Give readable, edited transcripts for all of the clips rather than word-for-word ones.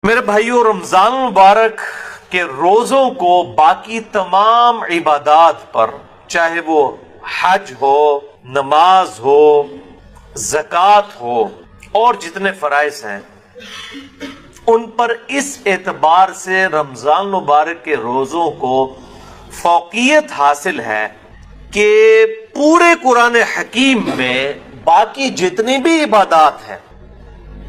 میرے بھائیوں، رمضان المبارک کے روزوں کو باقی تمام عبادات پر، چاہے وہ حج ہو، نماز ہو، زکوٰۃ ہو اور جتنے فرائض ہیں، ان پر اس اعتبار سے رمضان المبارک کے روزوں کو فوقیت حاصل ہے کہ پورے قرآن حکیم میں باقی جتنی بھی عبادات ہیں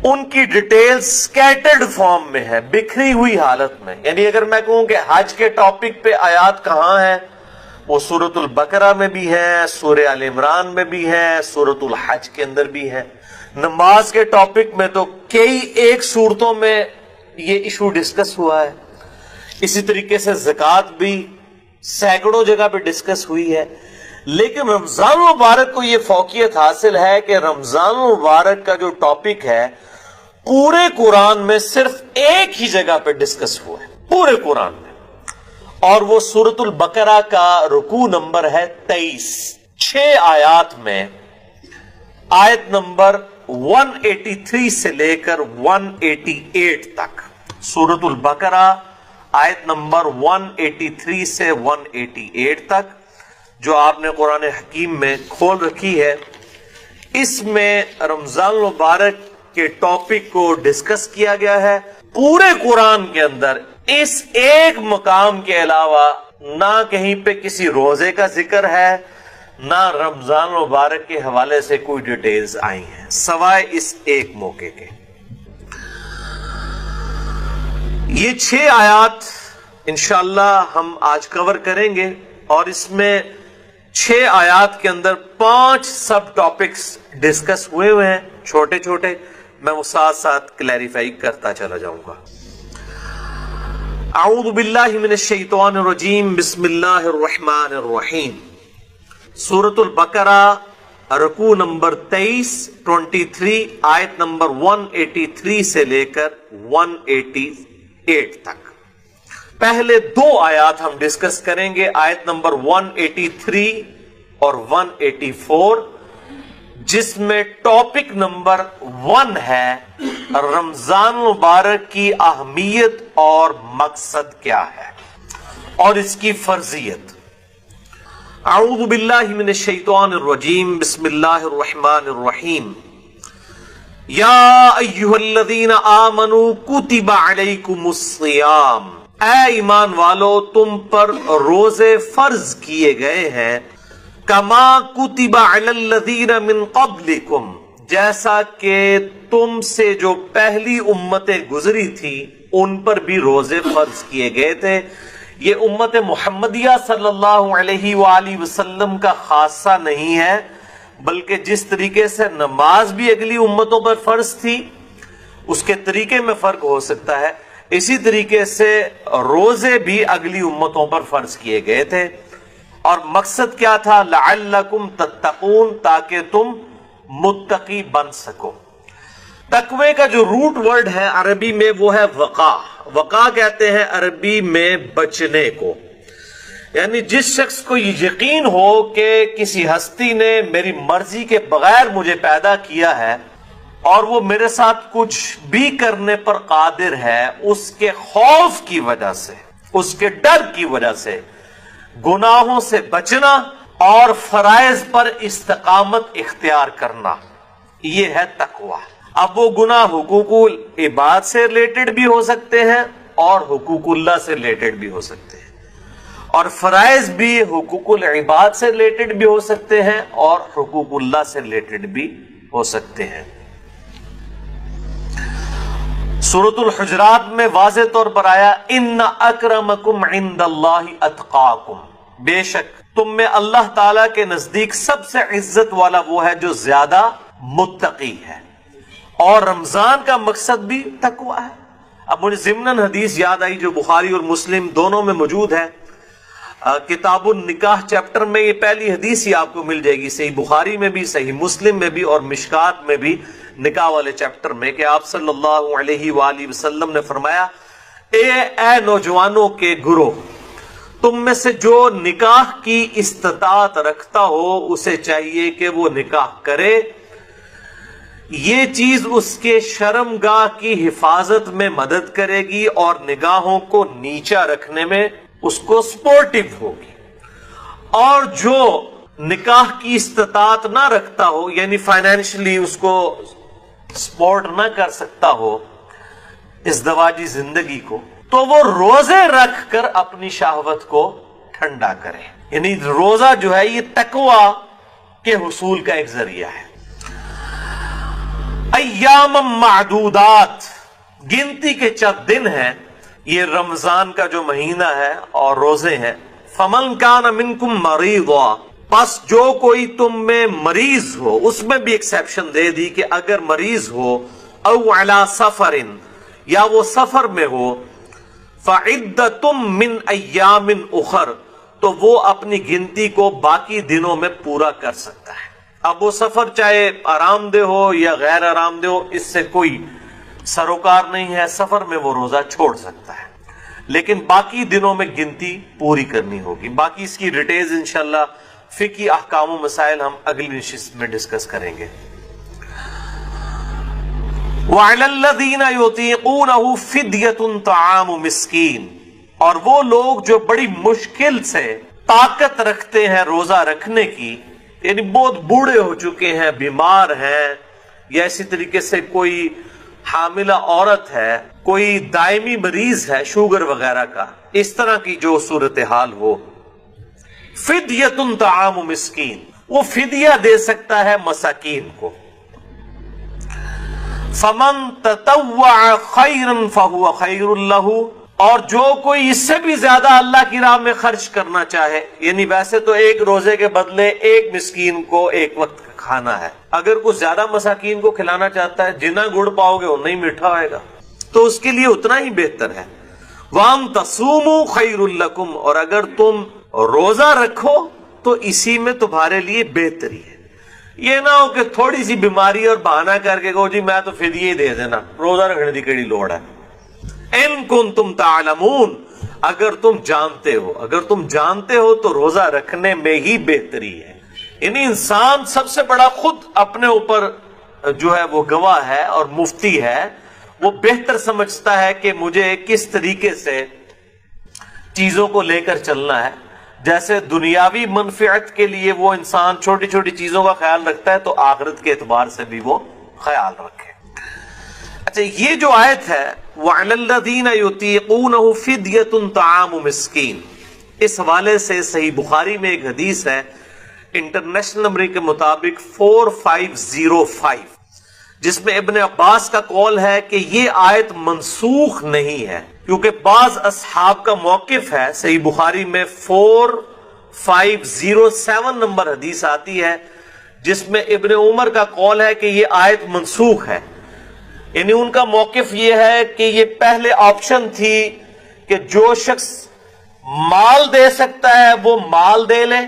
ان کی ڈیٹیل سکیٹرڈ فارم میں ہے، بکھری ہوئی حالت میں۔ یعنی اگر میں کہوں کہ حج کے ٹاپک پہ آیات کہاں ہیں، وہ سورۃ البقرہ میں بھی ہے، سورہ آل عمران میں بھی ہے، سورۃ الحج کے اندر بھی ہے۔ نماز کے ٹاپک میں تو کئی ایک صورتوں میں یہ ایشو ڈسکس ہوا ہے، اسی طریقے سے زکوٰۃ بھی سینکڑوں جگہ پہ ڈسکس ہوئی ہے۔ لیکن رمضان المبارک کو یہ فوقیت حاصل ہے کہ رمضان المبارک کا جو ٹاپک ہے پورے قرآن میں صرف ایک ہی جگہ پہ ڈسکس ہوا ہے، پورے قرآن میں، اور وہ سورۃ البقرہ کا رکوع نمبر ہے 23۔ 6 آیات میں آیت نمبر 183 سے لے کر 188 تک، سورۃ البقرہ آیت نمبر 183 سے 188 تک جو آپ نے قرآن حکیم میں کھول رکھی ہے، اس میں رمضان المبارک کے ٹاپک کو ڈسکس کیا گیا ہے۔ پورے قرآن کے اندر اس ایک مقام کے علاوہ نہ کہیں پہ کسی روزے کا ذکر ہے، نہ رمضان المبارک کے حوالے سے کوئی ڈیٹیلز آئی ہیں، سوائے اس ایک موقع کے۔ یہ 6 آیات انشاءاللہ ہم آج کور کریں گے، اور اس میں 6 آیات کے اندر 5 سب ٹاپکس ڈسکس ہوئے ہیں، چھوٹے چھوٹے، میں وہ ساتھ ساتھ کلیریفائی کرتا چلا جاؤں گا۔ اعوذ باللہ من الشیطان الرجیم، بسم اللہ الرحمن الرحیم۔ سورۃ البقرہ رکوع نمبر 23 آیت نمبر 183 سے لے کر 188 تک۔ پہلے 2 آیات ہم ڈسکس کریں گے، آیت نمبر 183 اور 184، جس میں ٹاپک نمبر 1 ہے رمضان مبارک کی اہمیت اور مقصد کیا ہے اور اس کی فرضیت۔ اعوذ باللہ من الشیطان الرجیم، بسم اللہ الرحمن الرحیم۔ یا ایھا الذین آمنوا کتب علیکم الصیام، اے ایمان والو تم پر روزے فرض کیے گئے ہیں، کما کتب علی الذین من قبلکم، جیسا کہ تم سے جو پہلی امتیں گزری تھی ان پر بھی روزے فرض کیے گئے تھے۔ یہ امت محمدیہ صلی اللہ علیہ وآلہ وسلم کا خاصہ نہیں ہے، بلکہ جس طریقے سے نماز بھی اگلی امتوں پر فرض تھی، اس کے طریقے میں فرق ہو سکتا ہے، اسی طریقے سے روزے بھی اگلی امتوں پر فرض کیے گئے تھے۔ اور مقصد کیا تھا؟ لعلکم تتقون، تاکہ تم متقی بن سکو۔ تقوی کا جو روٹ ورڈ ہے عربی میں وہ ہے وقا۔ وقا کہتے ہیں عربی میں بچنے کو، یعنی جس شخص کو یہ یقین ہو کہ کسی ہستی نے میری مرضی کے بغیر مجھے پیدا کیا ہے اور وہ میرے ساتھ کچھ بھی کرنے پر قادر ہے، اس کے خوف کی وجہ سے، اس کے ڈر کی وجہ سے گناہوں سے بچنا اور فرائض پر استقامت اختیار کرنا، یہ ہے تقوی۔ اب وہ گناہ حقوق العباد سے ریلیٹڈ بھی ہو سکتے ہیں اور حقوق اللہ سے ریلیٹڈ بھی ہو سکتے ہیں، اور فرائض بھی حقوق العباد سے ریلیٹڈ بھی ہو سکتے ہیں اور حقوق اللہ سے ریلیٹڈ بھی ہو سکتے ہیں۔ سورۃ الحجرات میں واضح طور پر آیا، ان اکرمکم عند اللہ اتقاکم، بے شک تم میں اللہ تعالیٰ کے نزدیک سب سے عزت والا وہ ہے جو زیادہ متقی ہے۔ اور رمضان کا مقصد بھی تقوی ہے۔ اب مجھے ضمناً حدیث یاد آئی جو بخاری اور مسلم دونوں میں موجود ہے، کتاب النکاح چیپٹر میں یہ پہلی حدیث ہی آپ کو مل جائے گی، صحیح بخاری میں بھی، صحیح مسلم میں بھی اور مشکات میں بھی، نکاح والے چیپٹر میں، کہ آپ صلی اللہ علیہ وآلہ وسلم نے فرمایا، اے نوجوانوں کے گروہ، تم میں سے جو نکاح کی استطاعت رکھتا ہو اسے چاہیے کہ وہ نکاح کرے، یہ چیز اس کے شرمگاہ کی حفاظت میں مدد کرے گی اور نگاہوں کو نیچا رکھنے میں اس کو سپورٹیو ہوگی. اور جو نکاح کی استطاعت نہ رکھتا ہو، یعنی فائنینشلی اس کو سپورٹ نہ کر سکتا ہو ازدواجی زندگی کو، تو وہ روزے رکھ کر اپنی شہوت کو ٹھنڈا کرے. یعنی روزہ جو ہے یہ تقوی کے حصول کا ایک ذریعہ ہے. ایام معدودات، گنتی کے چند دن ہیں. یہ رمضان کا جو مہینہ ہے اور روزے ہیں. فمن کان منکم مریضا، پس جو کوئی تم میں مریض ہو، اس میں بھی ایکسیپشن دے دی کہ اگر مریض ہو، او علی سفر، یا وہ سفر میں ہو، فعدۃ من ایام اخر، تو وہ اپنی گنتی کو باقی دنوں میں پورا کر سکتا ہے. اب وہ سفر چاہے آرام دہ ہو یا غیر آرام دہ ہو، اس سے کوئی سروکار نہیں ہے. سفر میں وہ روزہ چھوڑ سکتا ہے، لیکن باقی دنوں میں گنتی پوری کرنی ہوگی. باقی اس کی ڈیٹیلز انشاءاللہ فقہی احکام و مسائل ہم اگلی نشست میں ڈسکس کریں گے. وَعَلَى الَّذِينَ يُطِيقُونَهُ فِدْيَةٌ طَعَامُ مِسْكِينٍ، اور وہ لوگ جو بڑی مشکل سے طاقت رکھتے ہیں روزہ رکھنے کی، یعنی بہت بوڑھے ہو چکے ہیں، بیمار ہیں، یا اسی طریقے سے کوئی حاملہ عورت ہے، کوئی دائمی مریض ہے شوگر وغیرہ کا، اس طرح کی جو صورتحال ہو. فدیۃ طعام مسکین، وہ فدیہ دے سکتا ہے مساکین کو. فمن تطوع خیرا فہو خیر لہ، اور جو کوئی اس سے بھی زیادہ اللہ کی راہ میں خرچ کرنا چاہے، یعنی ویسے تو ایک روزے کے بدلے ایک مسکین کو ایک وقت کا کھانا ہے، اگر کچھ زیادہ مساکین کو کھلانا چاہتا ہے، جتنا گڑ پاؤ گے اتنا ہی میٹھا ہوئے گا، تو اس کے لیے اتنا ہی بہتر ہے. وَأَن تَصُومُوا خَيْرٌ لَكُمْ، اور اگر تم روزہ رکھو تو اسی میں تمہارے لیے بہتری ہے. یہ نہ ہو کہ تھوڑی سی بیماری اور بہانہ کر کے کہو جی میں تو فدیہ ہی دے دینا، روزہ رکھنے کی کیڑی لوڑ ہے. ان کنتم تعلمون، اگر تم جانتے ہو تو روزہ رکھنے میں ہی بہتری ہے. یعنی انسان سب سے بڑا خود اپنے اوپر جو ہے وہ گواہ ہے اور مفتی ہے. وہ بہتر سمجھتا ہے کہ مجھے کس طریقے سے چیزوں کو لے کر چلنا ہے. جیسے دنیاوی منفعت کے لیے وہ انسان چھوٹی چھوٹی چیزوں کا خیال رکھتا ہے، تو آخرت کے اعتبار سے بھی وہ خیال رکھے. اچھا، یہ جو آیت ہے وَعَلَى الَّذِينَ يُطِيقُونَهُ فِدْيَةٌ طَعَامُ مِسْكِينٍ، اس حوالے سے صحیح بخاری میں ایک حدیث ہے انٹرنیشنل نمبر کے مطابق 4505، جس میں ابن عباس کا قول ہے کہ یہ آیت منسوخ نہیں ہے، کیونکہ بعض اصحاب کا موقف ہے. صحیح بخاری میں 4507 نمبر حدیث آتی ہے جس میں ابن عمر کا قول ہے کہ یہ آیت منسوخ ہے. یعنی ان کا موقف یہ ہے کہ یہ پہلے آپشن تھی کہ جو شخص مال دے سکتا ہے وہ مال دے لے،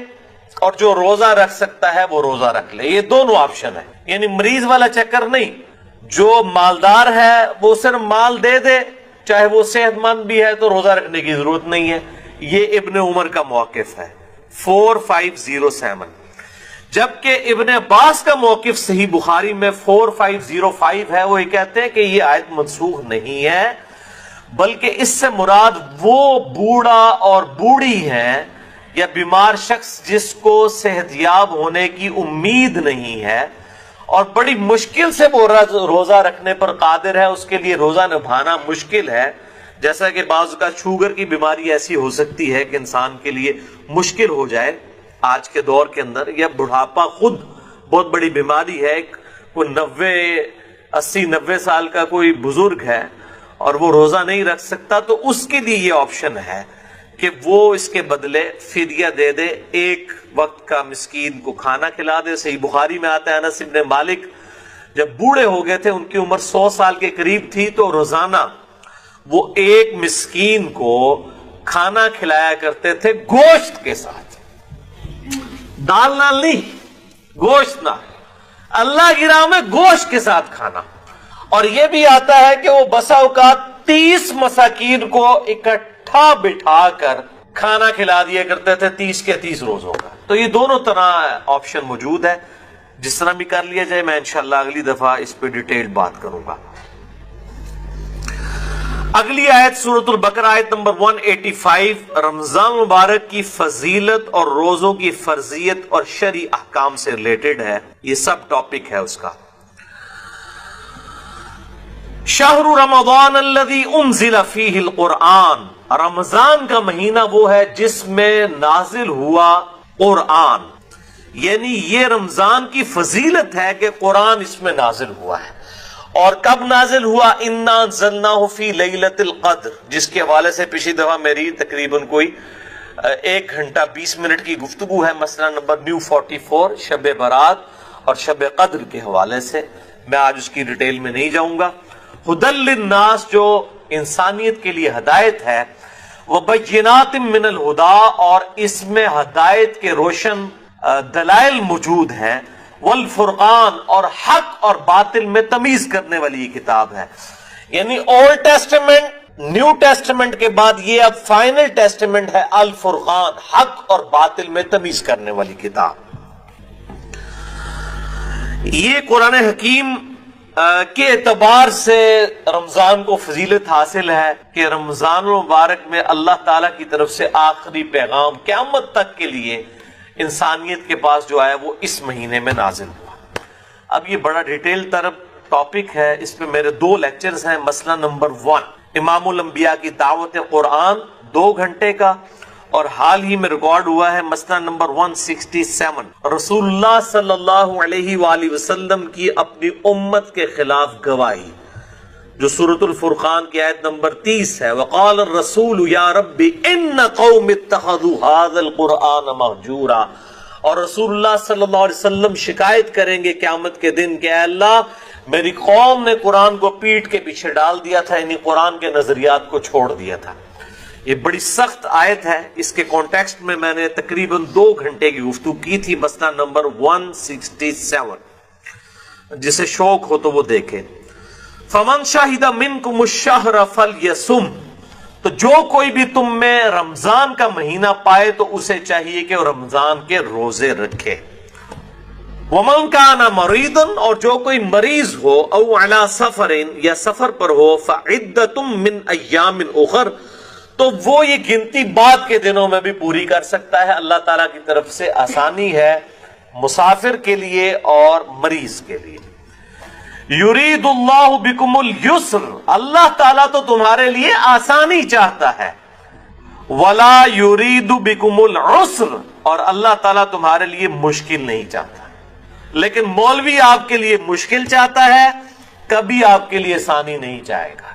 اور جو روزہ رکھ سکتا ہے وہ روزہ رکھ لے. یہ دونوں آپشن ہے، یعنی مریض والا چکر نہیں. جو مالدار ہے وہ صرف مال دے دے، چاہے وہ صحت مند بھی ہے تو روزہ رکھنے کی ضرورت نہیں ہے. یہ ابن عمر کا موقف ہے 4507. جبکہ ابن عباس کا موقف صحیح بخاری میں 4505 ہے. وہ یہ کہتے ہیں کہ یہ آیت منسوخ نہیں ہے، بلکہ اس سے مراد وہ بوڑھا اور بوڑھی ہیں یا بیمار شخص جس کو صحت یاب ہونے کی امید نہیں ہے اور بڑی مشکل سے وہ روزہ رکھنے پر قادر ہے، اس کے لیے روزہ نبھانا مشکل ہے. جیسا کہ بعض کا شوگر کی بیماری ایسی ہو سکتی ہے کہ انسان کے لیے مشکل ہو جائے آج کے دور کے اندر، یا بڑھاپا خود بہت بڑی بیماری ہے. کوئی 80-90 سال کا کوئی بزرگ ہے اور وہ روزہ نہیں رکھ سکتا، تو اس کے لیے یہ آپشن ہے کہ وہ اس کے بدلے فدیہ دے دے، ایک وقت کا مسکین کو کھانا کھلا دے. صحیح بخاری میں آتا ہے انس بن مالک جب بوڑھے ہو گئے تھے، ان کی عمر 100 سال کے قریب تھی، تو روزانہ وہ ایک مسکین کو کھانا کھلایا کرتے تھے گوشت کے ساتھ، دال نال نہیں، گوشت نہ، اللہ کی راہ میں گوشت کے ساتھ کھانا. اور یہ بھی آتا ہے کہ وہ بسا اوقات 30 مساکین کو اکٹھا بٹھا کر کھانا کھلا دیا کرتے تھے 30 کے 30 روزوں کا. تو یہ دونوں طرح آپشن موجود ہے. جس طرح بھی کر لیا جائے، میں انشاءاللہ اگلی دفعہ اس پہ ڈیٹیل بات کروں گا۔ اگلی آیت سورۃ البقرہ آیت نمبر 185 رمضان مبارک کی فضیلت اور روزوں کی فرضیت اور شرعی احکام سے ریلیٹڈ ہے، یہ سب ٹاپک ہے اس کا۔ شہر رمضان الذی انزل فیہ القرآن، رمضان کا مہینہ وہ ہے جس میں نازل ہوا قرآن، یعنی یہ رمضان کی فضیلت ہے کہ قرآن اس میں نازل ہوا ہے۔ اور کب نازل ہوا؟ انا انزلناہ فی لیلۃ القدر، جس کے حوالے سے پچھلی دفعہ میری تقریباً کوئی 1 گھنٹہ 20 منٹ کی گفتگو ہے، مسئلہ نمبر نیو 44 شب برات اور شب قدر کے حوالے سے، میں آج اس کی ڈیٹیل میں نہیں جاؤں گا۔ ہدی للناس جو انسانیت کے لیے ہدایت ہے، وبینات من الہدی، اور اس میں ہدایت کے روشن دلائل موجود ہیں، والفرقان، اور حق اور باطل میں تمیز کرنے والی یہ کتاب ہے۔ یعنی اولڈ ٹیسٹمنٹ، نیو ٹیسٹمنٹ کے بعد یہ اب فائنل ٹیسٹمنٹ ہے الفرقان، حق اور باطل میں تمیز کرنے والی کتاب۔ یہ قرآن حکیم کے اعتبار سے رمضان کو فضیلت حاصل ہے کہ رمضان المبارک میں اللہ تعالیٰ کی طرف سے آخری پیغام قیامت تک کے لیے انسانیت کے پاس جو آیا وہ اس مہینے میں نازل ہوا۔ اب یہ بڑا ڈیٹیل طرف ٹاپک ہے، اس پہ میرے 2 لیکچرز ہیں۔ مسئلہ نمبر 1 امام الانبیاء کی دعوت قرآن 2 گھنٹے کا، اور حال ہی میں ریکارڈ ہوا ہے مسئلہ نمبر 167 رسول اللہ صلی اللہ علیہ وآلہ وسلم کی اپنی امت کے خلاف گواہی، جو سورۃ الفرقان کی آیت نمبر 30 ہے۔ وقال الرسول یا رب ان قوم اتخذوا هذا القرآن مہجورا، اور رسول اللہ صلی اللہ علیہ وسلم شکایت کریں گے قیامت کے دن کہ اے اللہ میری قوم نے قرآن کو پیٹ کے پیچھے ڈال دیا تھا، یعنی قرآن کے نظریات کو چھوڑ دیا تھا۔ یہ بڑی سخت آیت ہے، اس کے کانٹیکسٹ میں میں نے تقریباً 2 گھنٹے کی گفتگو کی تھی، مسئلہ نمبر 167، جسے شوق ہو تو وہ دیکھے۔ فمن شاہد منکم الشہر فلیصم، تو جو کوئی بھی تم میں رمضان کا مہینہ پائے تو اسے چاہیے کہ وہ رمضان کے روزے رکھے۔ ومن کان مریضا، اور جو کوئی مریض ہو، او علی سفر، یا سفر پر ہو، فعدۃ من ایام اخر، تو وہ یہ گنتی بعد کے دنوں میں بھی پوری کر سکتا ہے۔ اللہ تعالیٰ کی طرف سے آسانی ہے مسافر کے لیے اور مریض کے لیے۔ یرید اللہ بکم اليسر، اللہ تعالیٰ تو تمہارے لیے آسانی چاہتا ہے۔ ولا یرید بکم العسر، اور اللہ تعالیٰ تمہارے لیے مشکل نہیں چاہتا۔ لیکن مولوی آپ کے لیے مشکل چاہتا ہے، کبھی آپ کے لیے آسانی نہیں چاہے گا۔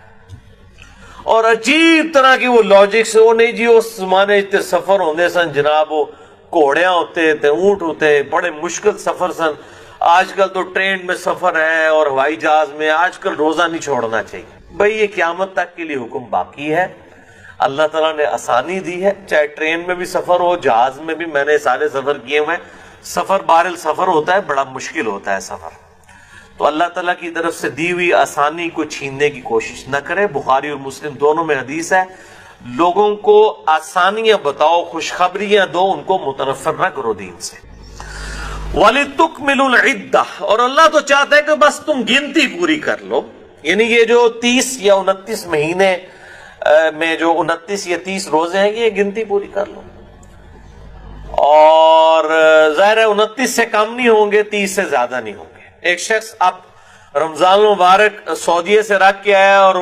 اور عجیب طرح کی وہ لاجک سے، وہ نہیں جی اس زمانے اتنے سفر ہوندے سن جناب، وہ گھوڑیاں ہوتے تھے، اونٹ ہوتے، بڑے مشکل سفر سن۔ آج کل تو ٹرین میں سفر ہے اور ہوائی جہاز میں، آج کل روزہ نہیں چھوڑنا چاہیے۔ بھئی یہ قیامت تک کے لیے حکم باقی ہے، اللہ تعالیٰ نے آسانی دی ہے، چاہے ٹرین میں بھی سفر ہو، جہاز میں بھی، میں نے سارے سفر کیے ہوئے ہیں۔ سفر بہرحال سفر ہوتا ہے، بڑا مشکل ہوتا ہے سفر، تو اللہ تعالیٰ کی طرف سے دی ہوئی آسانی کو چھیننے کی کوشش نہ کرے۔ بخاری اور مسلم دونوں میں حدیث ہے، لوگوں کو آسانیاں بتاؤ، خوشخبریاں دو، ان کو متنفر نہ کرو دین سے۔ وَلِتُكْمِلُوا الْعِدَّةَ، اور اللہ تو چاہتا ہے کہ بس تم گنتی پوری کر لو، یعنی یہ جو 30 یا 29 مہینے میں جو 29 یا 30 روزے ہیں، یہ گنتی پوری کر لو۔ اور ظاہر ہے 29 سے کم نہیں ہوں گے، 30 سے زیادہ نہیں ہوں گے۔ ایک شخص اب رمضان المبارک سعودیہ سے رکھ کے آیا اور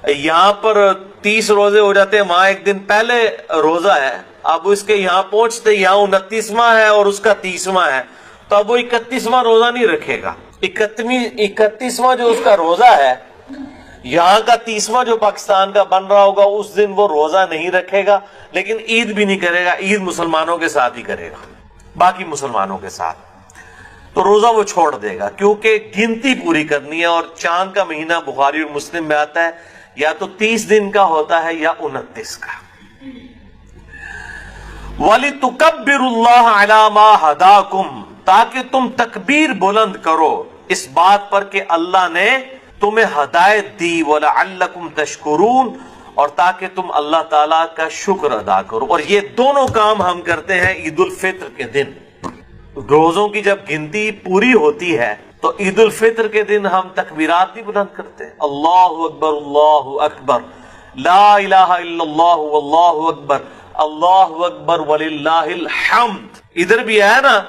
یہاں پر 30 روزے ہو جاتے ہیں، وہاں ایک دن پہلے روزہ ہے، اب اس کے یہاں پہنچتے یہاں 29واں ہے اور اس کا 30واں ہے، تو اب وہ 31واں روزہ نہیں رکھے گا۔ 31واں جو اس کا روزہ ہے، یہاں کا 30واں جو پاکستان کا بن رہا ہوگا، اس دن وہ روزہ نہیں رکھے گا، لیکن عید بھی نہیں کرے گا، عید مسلمانوں کے ساتھ ہی کرے گا، باقی مسلمانوں کے ساتھ، تو روزہ وہ چھوڑ دے گا، کیونکہ گنتی پوری کرنی ہے۔ اور چاند کا مہینہ بخاری اور مسلم میں آتا ہے، یا تو 30 دن کا ہوتا ہے یا 29 کا۔ وَلِتُكَبِّرُوا اللَّهَ عَلَى مَا هَدَاكُمْ، تاکہ تم تکبیر بلند کرو اس بات پر کہ اللہ نے تمہیں ہدایت دی، وَلَعَلَّكُمْ تَشْكُرُونَ، اور تاکہ تم اللہ تعالیٰ کا شکر ادا کرو۔ اور یہ دونوں کام ہم کرتے ہیں عید الفطر کے دن۔ روزوں کی جب گنتی پوری ہوتی ہے تو عید الفطر کے دن ہم تکبیرات بھی بلند کرتے ہیں، اللہ اکبر، لا الہ الا اللہ واللہ اکبر، اللہ اکبر وللہ الحمد۔ ادھر بھی ہے نا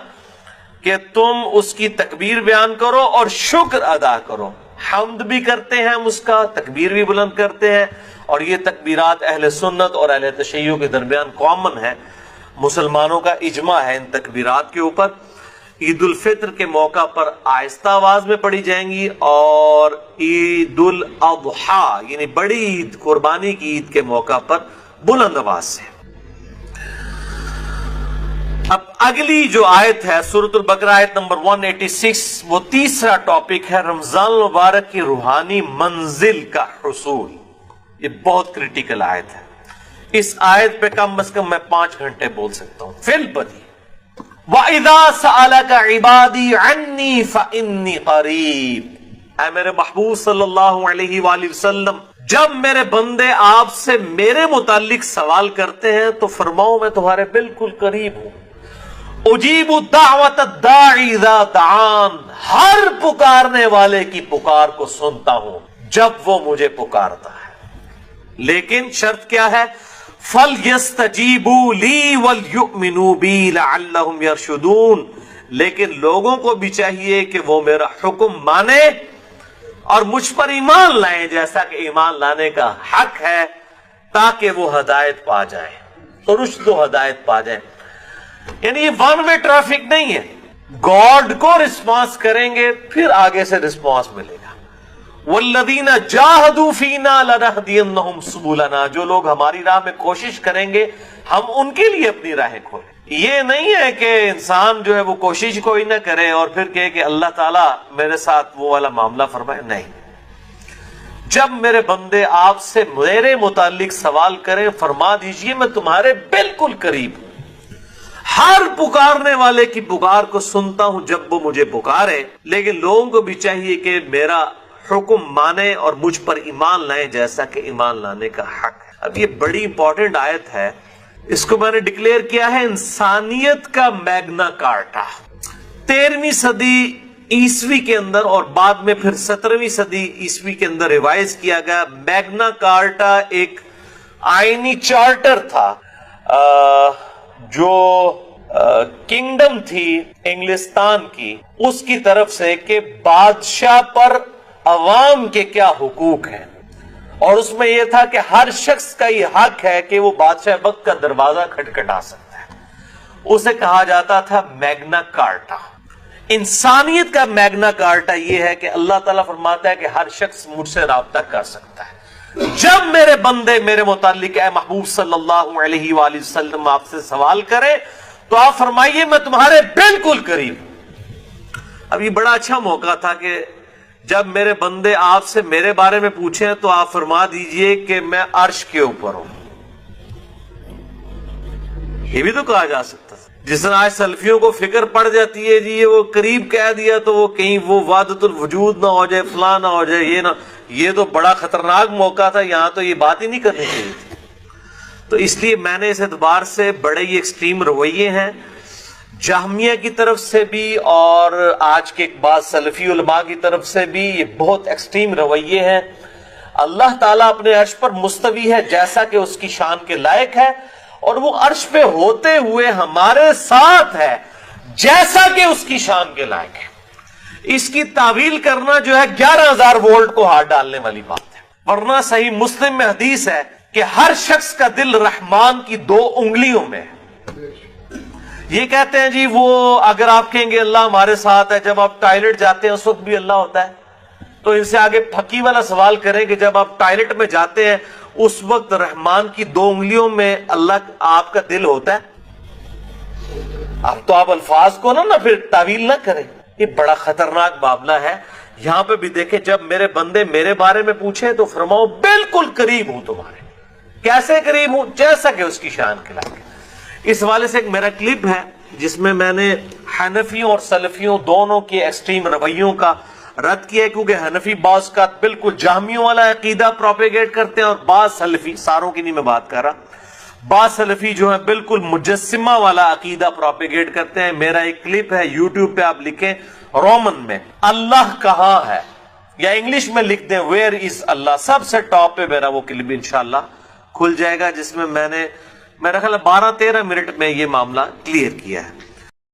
کہ تم اس کی تکبیر بیان کرو اور شکر ادا کرو، حمد بھی کرتے ہیں ہم اس کا، تکبیر بھی بلند کرتے ہیں، اور یہ تکبیرات اہل سنت اور اہل تشیع کے درمیان کامن ہے، مسلمانوں کا اجماع ہے ان تکبیرات کے اوپر۔ عید الفطر کے موقع پر آہستہ آواز میں پڑھی جائیں گی، اور عید الاضحیٰ یعنی بڑی عید، قربانی کی عید کے موقع پر بلند آواز سے۔ اب اگلی جو آیت ہے سورۃ البقرہ آیت نمبر 186، وہ تیسرا ٹاپک ہے رمضان المبارک کی روحانی منزل کا حصول۔ یہ بہت کریٹیکل آیت ہے، اس آیت پہ کم از کم میں 5 گھنٹے بول سکتا ہوں فی البدیہہ۔ وَإِذَا سَأَلَكَ عِبَادِي عَنِّي فَإِنِّي قَرِيبٌ، اے میرے محبوب صلی اللہ علیہ وآلہ وسلم، جب میرے بندے آپ سے میرے متعلق سوال کرتے ہیں تو فرماؤ میں تمہارے بالکل قریب ہوں۔ اجیب دعوت الداعی اذا دعان، ہر پکارنے والے کی پکار کو سنتا ہوں جب وہ مجھے پکارتا ہے، لیکن شرط کیا ہے؟ فَلْيَسْتَجِيبُوا لِي وَلْيُؤْمِنُوا بِي لَعَلَّهُمْ يَرْشُدُونَ، لیکن لوگوں کو بھی چاہیے کہ وہ میرا حکم مانے اور مجھ پر ایمان لائیں جیسا کہ ایمان لانے کا حق ہے، تاکہ وہ ہدایت پا جائیں، تو رشد و ہدایت پا جائیں۔ یعنی یہ ون وے ٹریفک نہیں ہے، گاڈ کو رسپانس کریں گے پھر آگے سے رسپانس ملے گا۔ والذین جاہدوا فینا لنہدینہم سبلنا، جو لوگ ہماری راہ میں کوشش کریں گے ہم ان کے لیے اپنی راہیں کھولیں۔ یہ نہیں ہے کہ انسان جو ہے وہ کوشش کوئی نہ کرے اور پھر کہے کہ اللہ تعالیٰ میرے ساتھ وہ والا معاملہ فرمائے، نہیں۔ جب میرے بندے آپ سے میرے متعلق سوال کریں فرما دیجئے میں تمہارے بالکل قریب ہوں، ہر پکارنے والے کی پکار کو سنتا ہوں جب وہ مجھے پکارے، لیکن لوگوں کو بھی چاہیے کہ میرا حکم مانے اور مجھ پر ایمان لائیں جیسا کہ ایمان لانے کا حق ہے۔ اب یہ بڑی امپورٹنٹ آیت ہے، اس کو میں نے ڈکلیئر کیا ہے انسانیت کا میگنا کارٹا۔ 13ویں صدی عیسوی کے اندر اور بعد میں پھر 17ویں صدی عیسوی کے اندر ریوائز کیا گیا۔ میگنا کارٹا ایک آئینی چارٹر تھا جو کنگڈم تھی انگلستان کی، اس کی طرف سے کہ بادشاہ پر عوام کے کیا حقوق ہیں، اور اس میں یہ تھا کہ ہر شخص کا یہ حق ہے کہ وہ بادشاہ وقت کا دروازہ کھٹکھٹا سکتا ہے۔ اسے کہا جاتا تھا میگنا کارٹا۔ انسانیت کا میگنا کارٹا یہ ہے کہ اللہ تعالیٰ فرماتا ہے کہ ہر شخص مجھ سے رابطہ کر سکتا ہے۔ جب میرے بندے میرے متعلق اے محبوب صلی اللہ علیہ وآلہ وسلم آپ سے سوال کریں تو آپ فرمائیے میں تمہارے بالکل قریب ہوں۔ اب یہ بڑا اچھا موقع تھا کہ جب میرے بندے آپ سے میرے بارے میں پوچھیں تو آپ فرما دیجئے کہ میں عرش کے اوپر ہوں۔ یہ بھی تو کہا جا سکتا ہے۔ جس طرح آج سلفیوں کو فکر پڑ جاتی ہے جی یہ وہ قریب کہہ دیا تو وہ کہیں وہ وحدت الوجود نہ ہو جائے، فلاں نہ ہو جائے، یہ نہ، یہ تو بڑا خطرناک موقع تھا، یہاں تو یہ بات ہی نہیں کرنی چاہیے تھی۔ تو اس لیے میں نے اس اعتبار سے بڑے ہی ایکسٹریم رویے ہیں جہمیہ کی طرف سے بھی اور آج کے بعض سلفی علماء کی طرف سے بھی، یہ بہت ایکسٹریم رویے ہیں۔ اللہ تعالیٰ اپنے عرش پر مستوی ہے جیسا کہ اس کی شان کے لائق ہے، اور وہ عرش پہ ہوتے ہوئے ہمارے ساتھ ہے جیسا کہ اس کی شان کے لائق ہے۔ اس کی تعویل کرنا جو ہے 11,000 وولٹ کو ہاتھ ڈالنے والی بات ہے، ورنہ صحیح مسلم میں حدیث ہے کہ ہر شخص کا دل رحمان کی 2 انگلیوں میں ہے۔ یہ کہتے ہیں جی وہ اگر آپ کہیں گے اللہ ہمارے ساتھ ہے، جب آپ ٹائلٹ جاتے ہیں اس وقت بھی اللہ ہوتا ہے، تو ان سے آگے پھکی والا سوال کریں کہ جب آپ ٹائلٹ میں جاتے ہیں اس وقت رحمان کی 2 انگلیوں میں اللہ آپ کا دل ہوتا ہے؟ اب تو آپ الفاظ کو نہ پھر تعویل نہ کریں، یہ بڑا خطرناک معاملہ ہے۔ یہاں پہ بھی دیکھیں جب میرے بندے میرے بارے میں پوچھیں تو فرماؤ بالکل قریب ہوں تمہارے۔ کیسے قریب ہوں؟ جیسا کہ اس کی شان کے لائق ہے۔ اس حوالے سے ایک میرا کلپ ہے جس میں میں نے حنفیوں اور سلفیوں دونوں کے ایکسٹریم رویوں کا رد کیا ہے، کیونکہ حنفی بعض کا بالکل جہمیوں والا عقیدہ پروپیگیٹ کرتے ہیں اور بعض سلفی، ساروں کی نہیں میں بات کر رہا، بعض سلفی جو ہے بالکل مجسمہ والا عقیدہ پروپیگیٹ کرتے ہیں. میرا ایک کلپ ہے یوٹیوب پہ، آپ لکھیں رومن میں اللہ کہاں ہے، یا انگلش میں لکھ دیں ویئر از اللہ، سب سے ٹاپ پہ میرا وہ کلپ انشاءاللہ کھل جائے گا، جس میں میں نے میرا خیال 12-13 منٹ میں یہ معاملہ کلیئر کیا ہے.